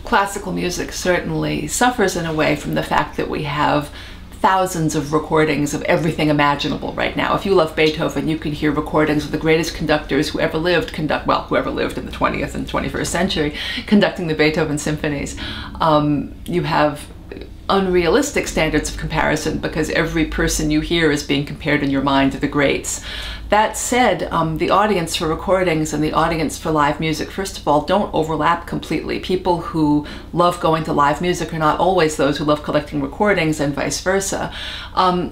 Classical music certainly suffers in a way from the fact that we have thousands of recordings of everything imaginable right now. If you love Beethoven, you can hear recordings of the greatest conductors who ever lived whoever lived in the 20th and 21st century, conducting the Beethoven symphonies. You have unrealistic standards of comparison because every person you hear is being compared in your mind to the greats. That said, the audience for recordings and the audience for live music, first of all, don't overlap completely. People who love going to live music are not always those who love collecting recordings, and vice versa.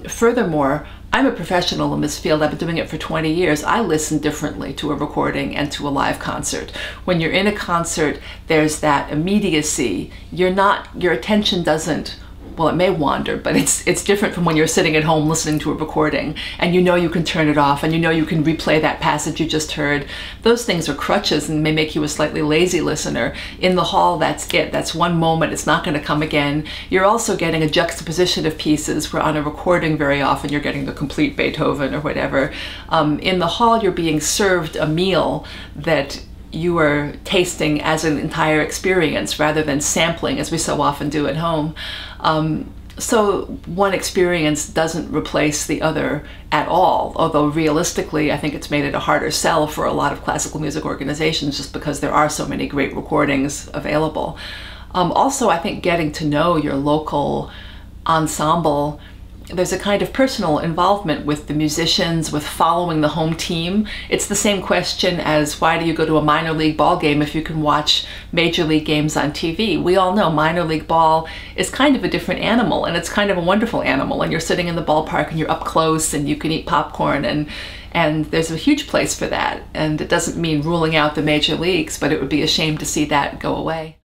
Furthermore, I'm a professional in this field. I've been doing it for 20 years. I listen differently to a recording and to a live concert. When you're in a concert, there's that immediacy. Your attention doesn't, well, it may wander, but it's different from when you're sitting at home listening to a recording and you know you can turn it off and you know you can replay that passage you just heard. Those things are crutches and may make you a slightly lazy listener. In the hall, that's it. That's one moment. It's not going to come again. You're also getting a juxtaposition of pieces where on a recording very often you're getting the complete Beethoven or whatever. In the hall, you're being served a meal that you are tasting as an entire experience rather than sampling as we so often do at home. So one experience doesn't replace the other at all, although realistically I think it's made it a harder sell for a lot of classical music organizations just because there are so many great recordings available. Also, I think getting to know your local ensemble, there's a kind of personal involvement with the musicians, with following the home team. It's the same question as why do you go to a minor league ball game if you can watch major league games on TV? We all know minor league ball is kind of a different animal, and it's kind of a wonderful animal, and you're sitting in the ballpark and you're up close and you can eat popcorn, and there's a huge place for that. And it doesn't mean ruling out the major leagues, but it would be a shame to see that go away.